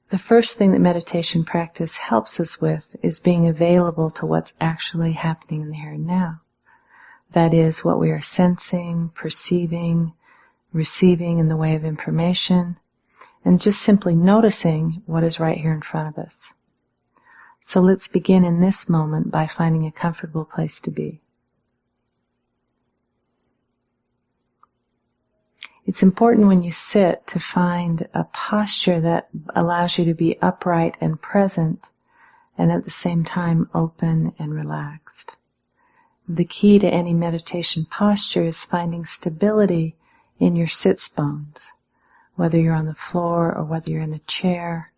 The first thing that meditation practice helps us with is being available to what's actually happening in the here and now. That is, what we are sensing, perceiving, receiving in the way of information, and just simply noticing what is right here in front of us. So let's begin in this moment by finding a comfortable place to be. It's important when you sit to find a posture that allows you to be upright and present, and at the same time open and relaxed. The key to any meditation posture is finding stability in your sits bones, whether you're on the floor or whether you're in a chair,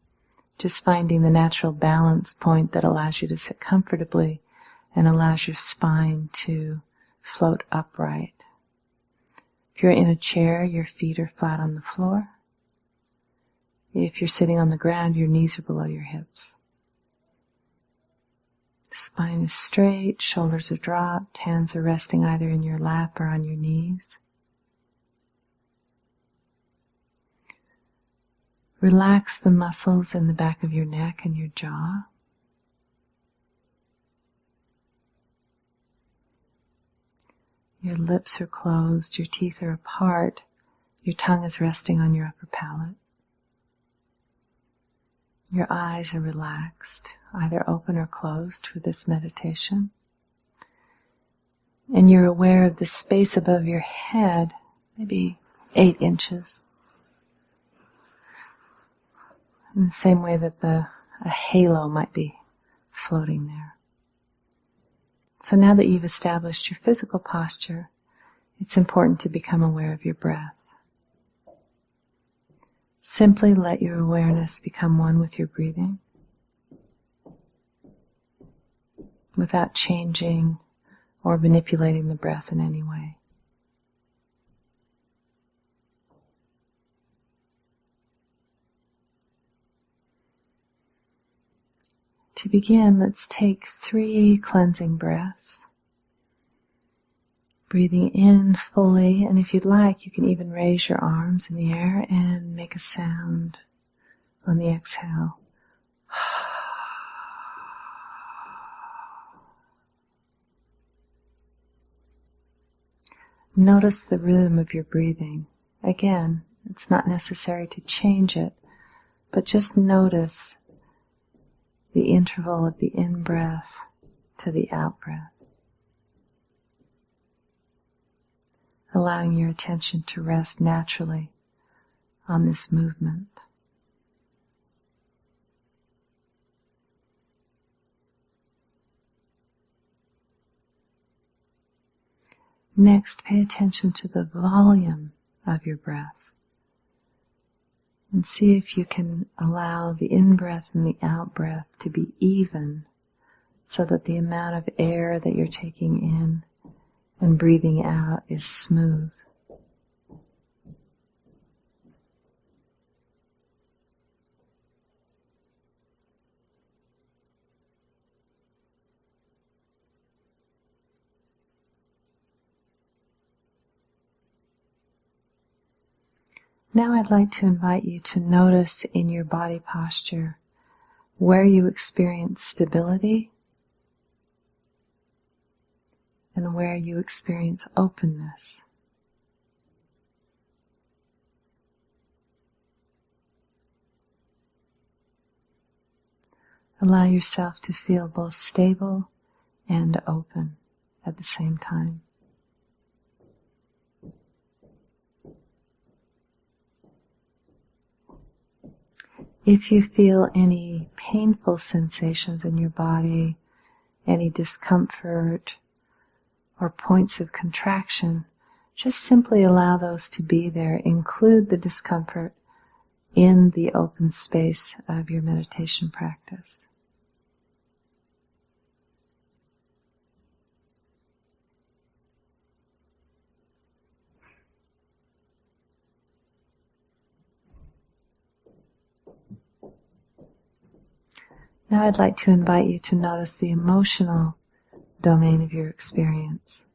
just finding the natural balance point that allows you to sit comfortably and allows your spine to float upright. If you're in a chair, your feet are flat on the floor. If you're sitting on the ground, your knees are below your hips. The spine is straight, shoulders are dropped, hands are resting either in your lap or on your knees. Relax the muscles in the back of your neck and your jaw. Your lips are closed, your teeth are apart, your tongue is resting on your upper palate. Your eyes are relaxed, either open or closed for this meditation. And you're aware of the space above your head, maybe 8 inches. In the same way that a halo might be floating there. So now that you've established your physical posture, it's important to become aware of your breath. Simply let your awareness become one with your breathing, without changing or manipulating the breath in any way. To begin, let's take 3 cleansing breaths. Breathing in fully, and if you'd like, you can even raise your arms in the air and make a sound on the exhale. Notice the rhythm of your breathing. Again, it's not necessary to change it, but just notice the interval of the in-breath to the out-breath. Allowing your attention to rest naturally on this movement. Next, pay attention to the volume of your breath. And see if you can allow the in-breath and the out-breath to be even, so that the amount of air that you're taking in and breathing out is smooth. Now I'd like to invite you to notice in your body posture where you experience stability and where you experience openness. Allow yourself to feel both stable and open at the same time. If you feel any painful sensations in your body, any discomfort or points of contraction, just simply allow those to be there. Include the discomfort in the open space of your meditation practice. Now I'd like to invite you to notice the emotional domain of your experience.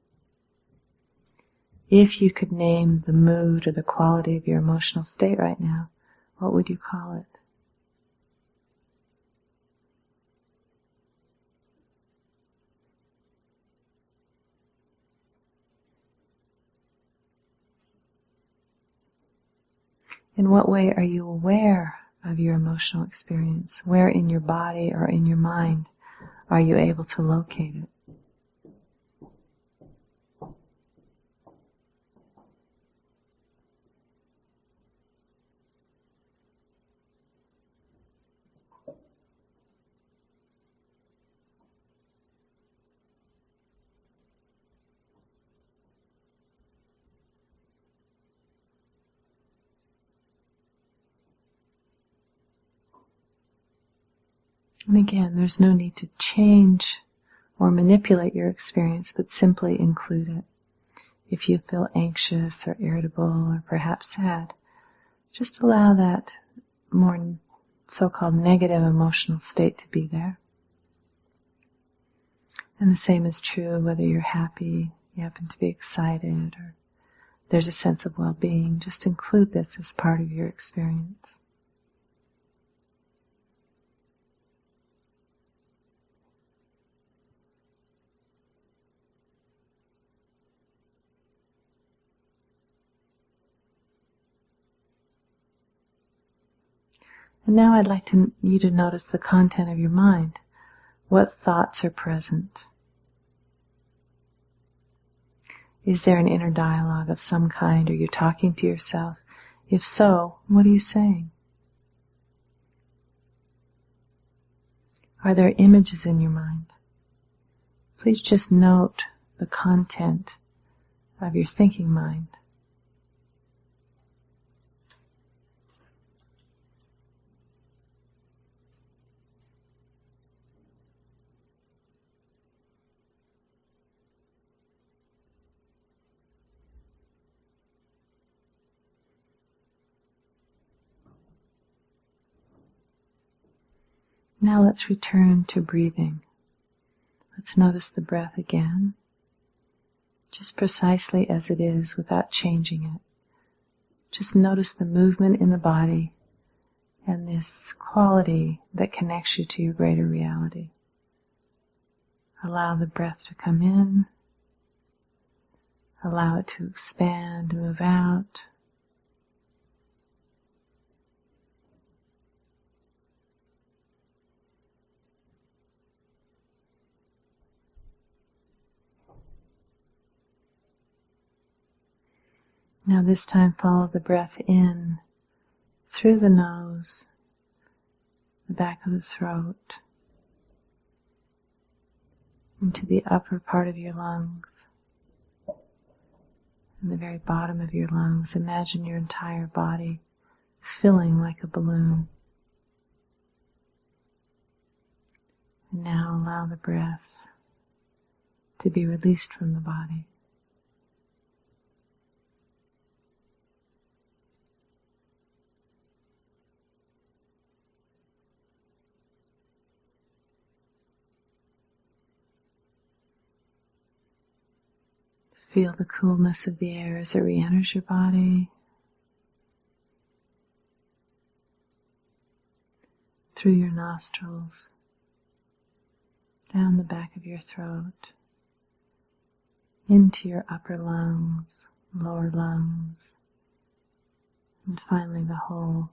If you could name the mood or the quality of your emotional state right now, what would you call it? In what way are you aware of your emotional experience? Where in your body or in your mind are you able to locate it? And again, there's no need to change or manipulate your experience, but simply include it. If you feel anxious or irritable or perhaps sad, just allow that more so-called negative emotional state to be there. And the same is true whether you're happy, you happen to be excited, or there's a sense of well-being. Just include this as part of your experience. And now I'd like you to notice the content of your mind. What thoughts are present? Is there an inner dialogue of some kind? Are you talking to yourself? If so, what are you saying? Are there images in your mind? Please just note the content of your thinking mind. Now let's return to breathing. Let's notice the breath again, just precisely as it is without changing it. Just notice the movement in the body and this quality that connects you to your greater reality. Allow the breath to come in, allow it to expand, move out. Now this time follow the breath in through the nose, the back of the throat, into the upper part of your lungs, and the very bottom of your lungs. Imagine your entire body filling like a balloon. And now allow the breath to be released from the body. Feel the coolness of the air as it re-enters your body, through your nostrils, down the back of your throat, into your upper lungs, lower lungs, and finally the whole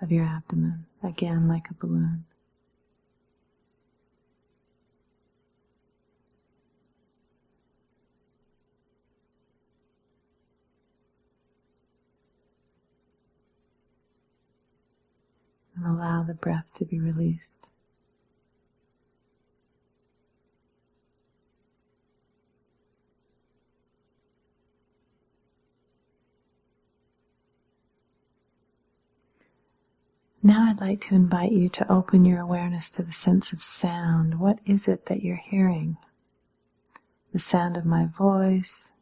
of your abdomen, again like a balloon. And allow the breath to be released. Now I'd like to invite you to open your awareness to the sense of sound. What is it that you're hearing? The sound of my voice,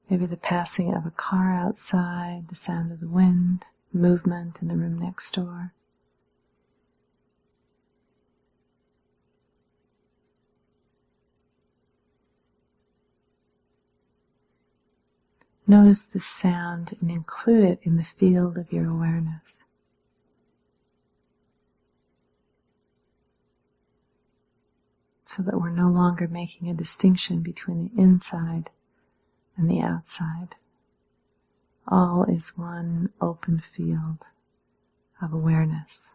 maybe the passing of a car outside, the sound of the wind, movement in the room next door. Notice the sound and include it in the field of your awareness. So that we're no longer making a distinction between the inside and the outside. All is one open field of awareness.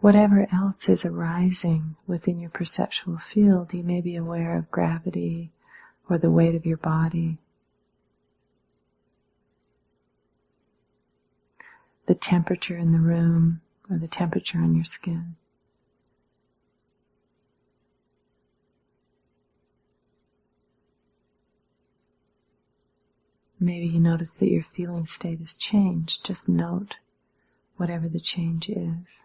Whatever else is arising within your perceptual field, you may be aware of gravity or the weight of your body, the temperature in the room or the temperature on your skin. Maybe you notice that your feeling state has changed. Just note whatever the change is.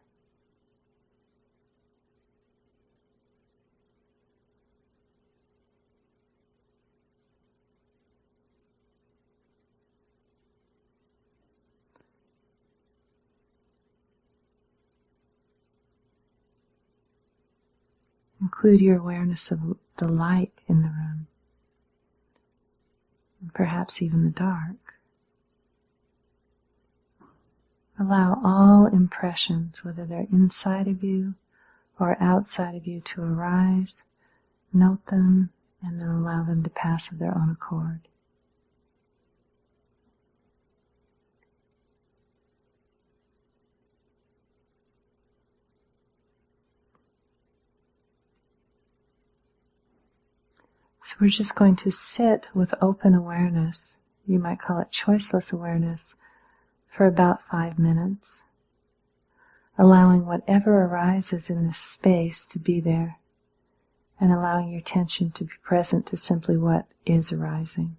Include your awareness of the light in the room, and perhaps even the dark. Allow all impressions, whether they're inside of you or outside of you, to arise. Note them, and then allow them to pass of their own accord. So we're just going to sit with open awareness, you might call it choiceless awareness, for about 5 minutes, allowing whatever arises in this space to be there, and allowing your attention to be present to simply what is arising.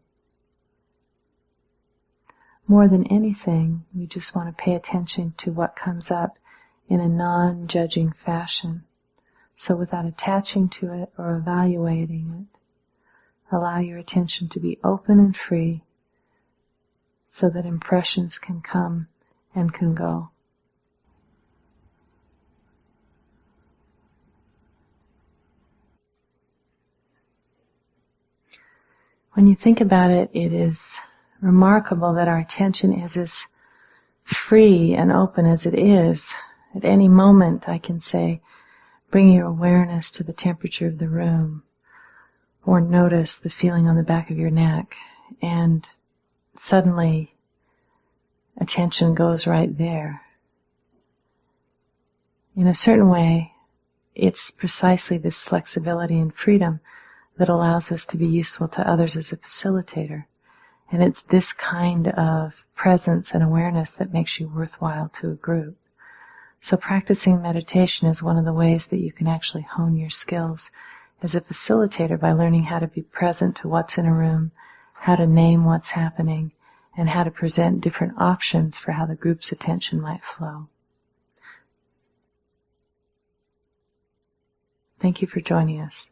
More than anything, we just want to pay attention to what comes up in a non-judging fashion. So without attaching to it or evaluating it, allow your attention to be open and free so that impressions can come and can go. When you think about it, it is remarkable that our attention is as free and open as it is. At any moment, I can say, bring your awareness to the temperature of the room, or notice the feeling on the back of your neck, and suddenly attention goes right there. In a certain way, it's precisely this flexibility and freedom that allows us to be useful to others as a facilitator. And it's this kind of presence and awareness that makes you worthwhile to a group. So practicing meditation is one of the ways that you can actually hone your skills as a facilitator, by learning how to be present to what's in a room, how to name what's happening, and how to present different options for how the group's attention might flow. Thank you for joining us.